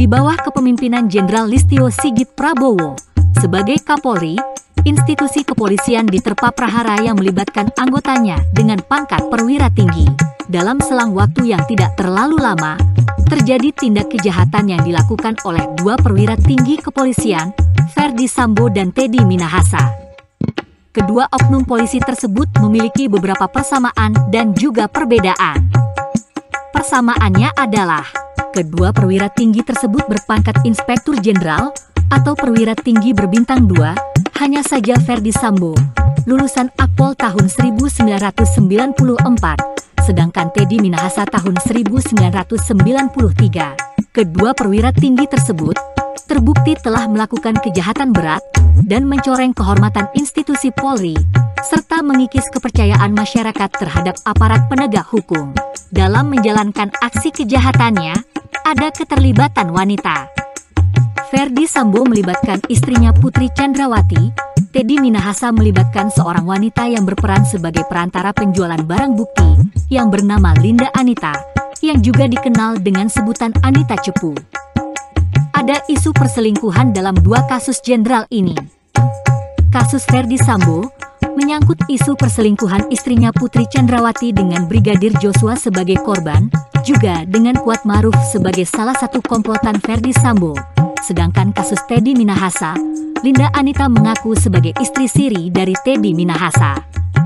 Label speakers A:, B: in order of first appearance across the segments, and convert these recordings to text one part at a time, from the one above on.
A: di bawah kepemimpinan Jenderal Listio Sigit Prabowo. Sebagai Kapolri, institusi kepolisian diterpa prahara yang melibatkan anggotanya dengan pangkat perwira tinggi. Dalam selang waktu yang tidak terlalu lama, terjadi tindak kejahatan yang dilakukan oleh dua perwira tinggi kepolisian, Ferdy Sambo dan Teddy Minahasa. Kedua oknum polisi tersebut memiliki beberapa persamaan dan juga perbedaan. Persamaannya adalah, kedua perwira tinggi tersebut berpangkat Inspektur Jenderal atau perwira tinggi berbintang 2, hanya saja Ferdy Sambo lulusan Akpol tahun 1994, sedangkan Teddy Minahasa tahun 1993. Kedua perwira tinggi tersebut terbukti telah melakukan kejahatan berat dan mencoreng kehormatan institusi Polri, serta mengikis kepercayaan masyarakat terhadap aparat penegak hukum. Dalam menjalankan aksi kejahatannya, ada keterlibatan wanita. Ferdy Sambo melibatkan istrinya Putri Chandrawati, Teddy Minahasa melibatkan seorang wanita yang berperan sebagai perantara penjualan barang bukti yang bernama Linda Anita, yang juga dikenal dengan sebutan Anita Cepu. Ada isu perselingkuhan dalam dua kasus jenderal ini. Kasus Ferdy Sambo menyangkut isu perselingkuhan istrinya Putri Chandrawati dengan Brigadir Joshua sebagai korban, juga dengan Kuat Maruf sebagai salah satu komplotan Ferdy Sambo. Sedangkan kasus Teddy Minahasa, Linda Anita mengaku sebagai istri siri dari Teddy Minahasa.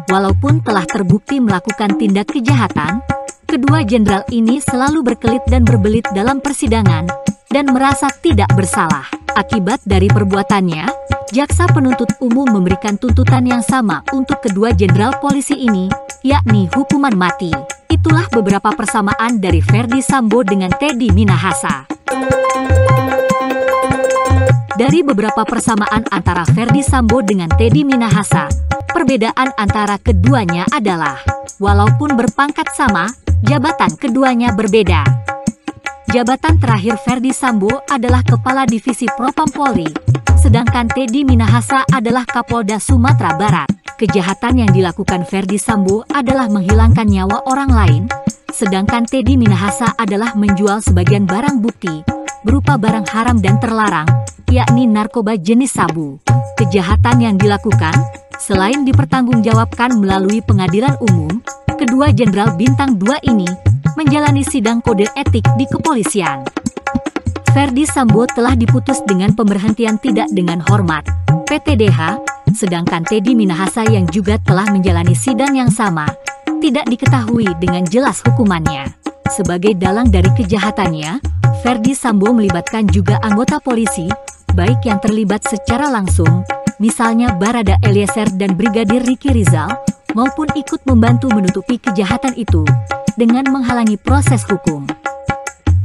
A: Walaupun telah terbukti melakukan tindak kejahatan, kedua jenderal ini selalu berkelit dan berbelit dalam persidangan dan merasa tidak bersalah. Akibat dari perbuatannya, jaksa penuntut umum memberikan tuntutan yang sama untuk kedua jenderal polisi ini, yakni hukuman mati. Itulah beberapa persamaan dari Ferdy Sambo dengan Teddy Minahasa. Dari beberapa persamaan antara Ferdy Sambo dengan Teddy Minahasa, perbedaan antara keduanya adalah, walaupun berpangkat sama, jabatan keduanya berbeda. Jabatan terakhir Ferdy Sambo adalah Kepala Divisi Propam Polri, sedangkan Teddy Minahasa adalah Kapolda Sumatera Barat. Kejahatan yang dilakukan Ferdy Sambo adalah menghilangkan nyawa orang lain, sedangkan Teddy Minahasa adalah menjual sebagian barang bukti berupa barang haram dan terlarang, yakni narkoba jenis sabu. Kejahatan yang dilakukan, selain dipertanggungjawabkan melalui pengadilan umum, kedua jenderal bintang 2 ini menjalani sidang kode etik di kepolisian. Ferdy Sambo telah diputus dengan pemberhentian tidak dengan hormat, PTDH, sedangkan Teddy Minahasa yang juga telah menjalani sidang yang sama, tidak diketahui dengan jelas hukumannya. Sebagai dalang dari kejahatannya, Ferdy Sambo melibatkan juga anggota polisi, baik yang terlibat secara langsung, misalnya Barada Eliezer dan Brigadir Ricky Rizal, maupun ikut membantu menutupi kejahatan itu dengan menghalangi proses hukum.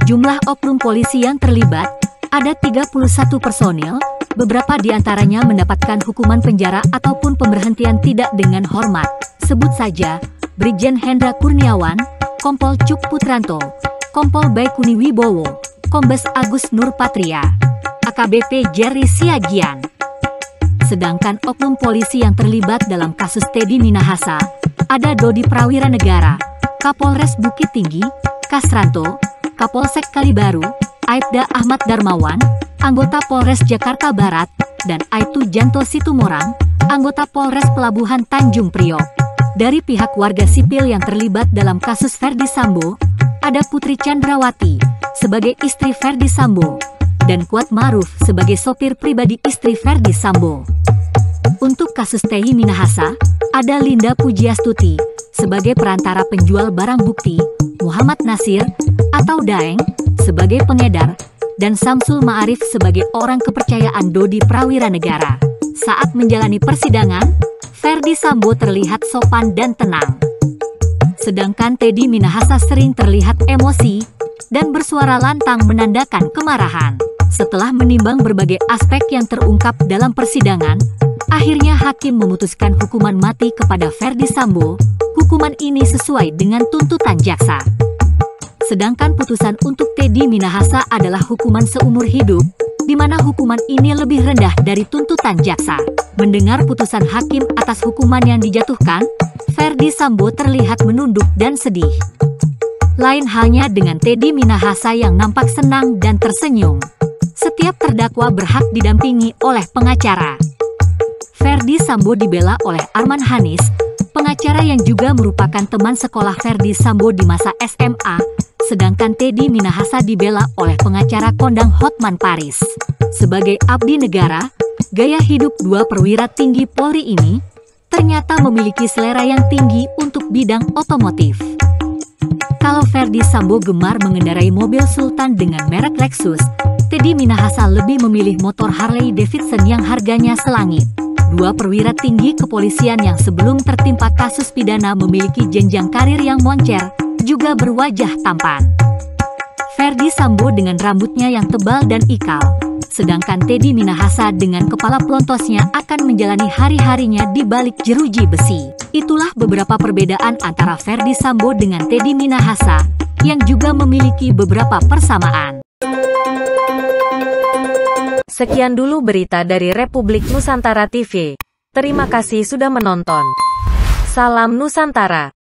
A: Jumlah oknum polisi yang terlibat ada 31 personil, beberapa di antaranya mendapatkan hukuman penjara ataupun pemberhentian tidak dengan hormat. Sebut saja Brigjen Hendra Kurniawan, Kompol Cuk Putranto, Kompol Baikuni Wibowo, Kombes Agus Nurpatria, AKBP Jerry Siagian. Sedangkan oknum polisi yang terlibat dalam kasus Teddy Minahasa ada Dodi Prawira Negara, Kapolres Bukit Tinggi, Kasranto, Kapolsek Kalibaru, Aibda Ahmad Darmawan, anggota Polres Jakarta Barat, dan Aibtu Janto Situmorang, anggota Polres Pelabuhan Tanjung Priok. Dari pihak warga sipil yang terlibat dalam kasus Ferdy Sambo, ada Putri Chandrawati sebagai istri Ferdy Sambo, dan Kuat Maruf sebagai sopir pribadi istri Ferdy Sambo. Untuk kasus Teddy Minahasa, ada Linda Pujiastuti sebagai perantara penjual barang bukti, Muhammad Nasir atau Daeng sebagai pengedar, dan Samsul Ma'arif sebagai orang kepercayaan Dodi Prawira Negara. Saat menjalani persidangan, Ferdy Sambo terlihat sopan dan tenang. Sedangkan Teddy Minahasa sering terlihat emosi dan bersuara lantang menandakan kemarahan. Setelah menimbang berbagai aspek yang terungkap dalam persidangan, akhirnya hakim memutuskan hukuman mati kepada Ferdy Sambo. Hukuman ini sesuai dengan tuntutan jaksa. Sedangkan putusan untuk Teddy Minahasa adalah hukuman seumur hidup, di mana hukuman ini lebih rendah dari tuntutan jaksa. Mendengar putusan hakim atas hukuman yang dijatuhkan, Ferdy Sambo terlihat menunduk dan sedih. Lain halnya dengan Teddy Minahasa yang nampak senang dan tersenyum. Setiap terdakwa berhak didampingi oleh pengacara. Ferdy Sambo dibela oleh Arman Hanis, pengacara yang juga merupakan teman sekolah Ferdy Sambo di masa SMA, sedangkan Teddy Minahasa dibela oleh pengacara kondang Hotman Paris. Sebagai abdi negara, gaya hidup dua perwira tinggi Polri ini ternyata memiliki selera yang tinggi untuk bidang otomotif. Kalau Ferdy Sambo gemar mengendarai mobil Sultan dengan merek Lexus, Teddy Minahasa lebih memilih motor Harley Davidson yang harganya selangit. Dua perwira tinggi kepolisian yang sebelum tertimpa kasus pidana memiliki jenjang karir yang moncer, juga berwajah tampan. Ferdy Sambo dengan rambutnya yang tebal dan ikal, sedangkan Teddy Minahasa dengan kepala pelontosnya akan menjalani hari-harinya di balik jeruji besi. Itulah beberapa perbedaan antara Ferdy Sambo dengan Teddy Minahasa, yang juga memiliki beberapa persamaan.
B: Sekian dulu berita dari Republik Nusantara TV. Terima kasih sudah menonton. Salam Nusantara.